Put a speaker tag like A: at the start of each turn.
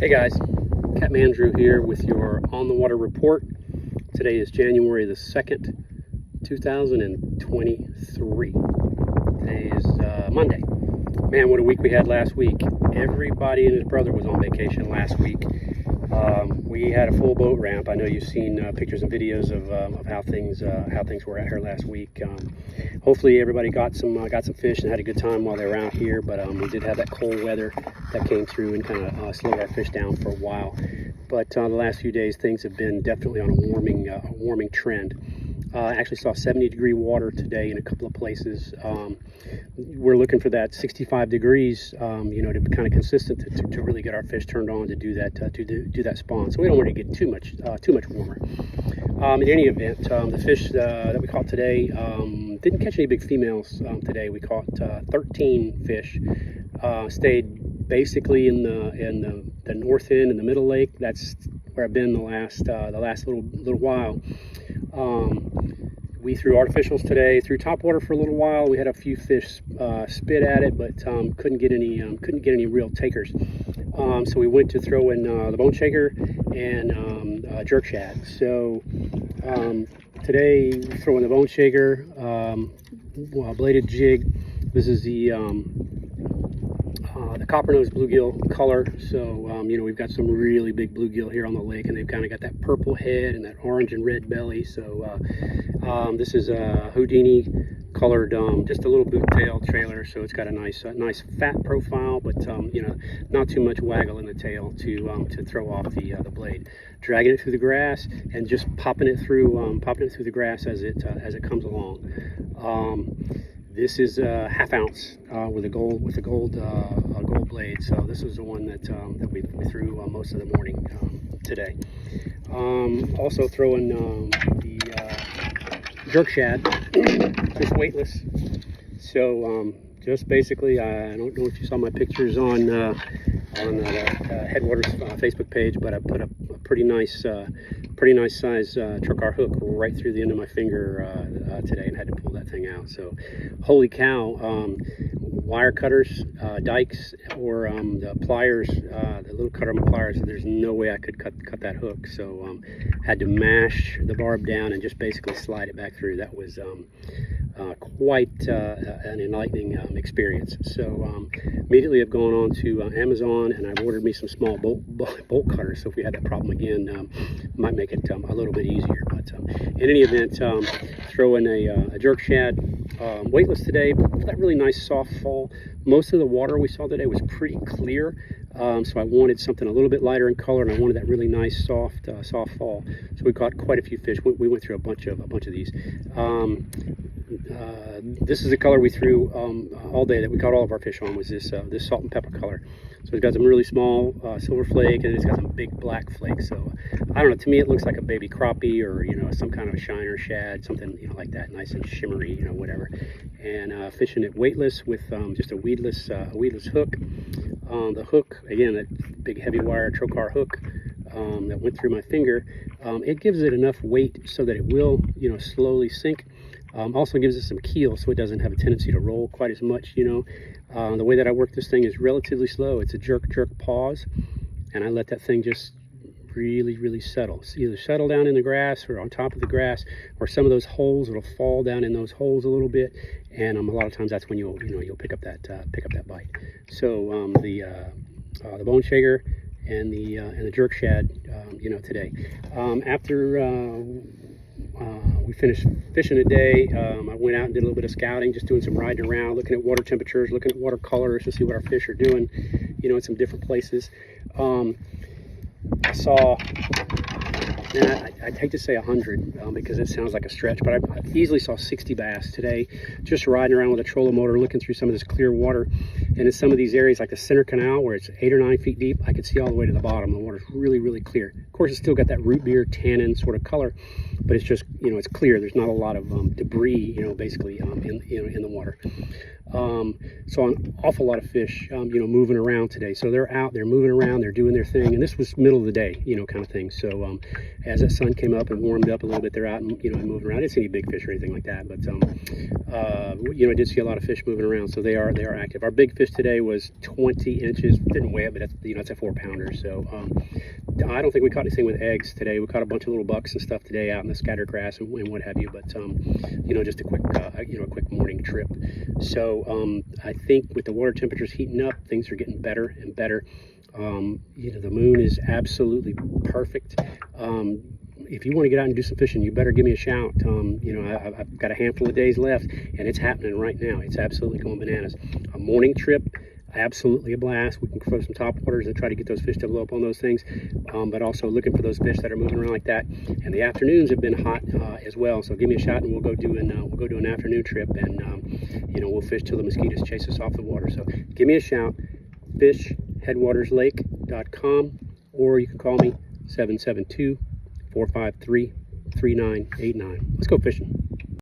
A: Hey guys, Captain Andrew here with your On the Water report. Today is January the 2nd, 2023. Today is Monday. Man, what a week we had last week. Everybody and his brother was on vacation last week. We had a full boat ramp. I know you've seen pictures and videos of how things were out here last week. Hopefully everybody got some fish and had a good time while they were out here. But we did have that cold weather that came through and kind of slowed our fish down for a while. But the last few days things have been definitely on a warming trend. I actually saw 70-degree water today in a couple of places. We're looking for that 65 degrees, to be kind of consistent to really get our fish turned on to do that do that spawn. So we don't want to get too much warmer. In any event, the fish that we caught today didn't catch any big females today. We caught 13 fish. Stayed basically in the north end in the middle lake. That's where I've been the last little while. We threw artificials today, threw topwater for a little while. We had a few fish spit at it, but couldn't get any real takers. So we went to throw in the bone shaker and jerk shad. So today we throw in the bone shaker, bladed jig. This is the copper nose bluegill color. So we've got some really big bluegill here on the lake, and they've kind of got that purple head and that orange and red belly. So this is a Houdini colored, just a little boot tail trailer. So it's got a nice fat profile, but not too much waggle in the tail to throw off the blade. Dragging it through the grass and just popping it through the grass as it comes along. This is a half ounce with a gold blade. So this was the one that we threw most of the morning today. Also throwing the jerk shad, just weightless. So just basically, I don't know if you saw my pictures on the Headwaters Facebook page, but I put a pretty nice size Trokar hook right through the end of my finger today, and had to pull that thing out. So holy cow, wire cutters, dikes, or the pliers, the little cutter pliers, there's no way I could cut that hook. So had to mash the barb down and just basically slide it back through. That was quite an enlightening experience. So immediately I've gone on to Amazon, and I've ordered me some small bolt cutters. So if we had that problem again, might make it a little bit easier. But in any event, throwing a jerk shad weightless today. That really nice soft fall. Most of the water we saw today was pretty clear, so I wanted something a little bit lighter in color, and I wanted that really nice soft fall. So we caught quite a few fish. We went through a bunch of these. This is the color we threw all day that we caught all of our fish on, was this salt and pepper color. So it's got some really small silver flake, and it's got some big black flakes. So I don't know, to me it looks like a baby crappie, or some kind of a shiner shad, something like that, nice and shimmery, whatever. And fishing it weightless with just a weedless hook. The hook, again, that big heavy wire Trokar hook that went through my finger, it gives it enough weight so that it will slowly sink. Also gives it some keel, so it doesn't have a tendency to roll quite as much. The way that I work this thing is relatively slow. It's a jerk pause, and I let that thing just really settle. So either settle down in the grass or on top of the grass, or some of those holes, it'll fall down in those holes a little bit, and a lot of times that's when you'll pick up that bite. So the bone shaker and the jerk shad, today. After we finished fishing today, I went out and did a little bit of scouting, just doing some riding around, looking at water temperatures, looking at water colors to see what our fish are doing, in some different places. I saw, I'd hate to say 100 because it sounds like a stretch, but I easily saw 60 bass today, just riding around with a trolling motor, looking through some of this clear water. And in some of these areas, like the center canal, where it's 8 or 9 feet deep, I could see all the way to the bottom. The water's really clear. Of course, it's still got that root beer tannin sort of color, but it's just, it's clear. There's not a lot of debris, basically in the water. So an awful lot of fish, moving around today. So they're out, they're moving around, they're doing their thing, and this was middle of the day, kind of thing. So as that sun came up and warmed up a little bit, they're out and and moving around. I didn't see any big fish or anything like that, but I did see a lot of fish moving around, so they are active. Our big fish fish today was 20 inches. Didn't weigh it, but that's, you know, it's a 4-pounder. So I don't think we caught anything with eggs today. We caught a bunch of little bucks and stuff today out in the scattered grass and what have you. But you know, just a quick a quick morning trip. So I think with the water temperatures heating up, things are getting better and better. You know, the moon is absolutely perfect. If you want to get out and do some fishing, you better give me a shout. You know, I've got a handful of days left, and it's happening right now. It's absolutely going bananas. A morning trip, absolutely a blast. We can throw some top waters and try to get those fish to blow up on those things, but also looking for those fish that are moving around like that. And the afternoons have been hot as well. So give me a shot, and we'll go do an afternoon trip, and you know, we'll fish till the mosquitoes chase us off the water. So give me a shout. FishHeadwaterslake.com, or you can call me 772-453-3989. Let's go fishing.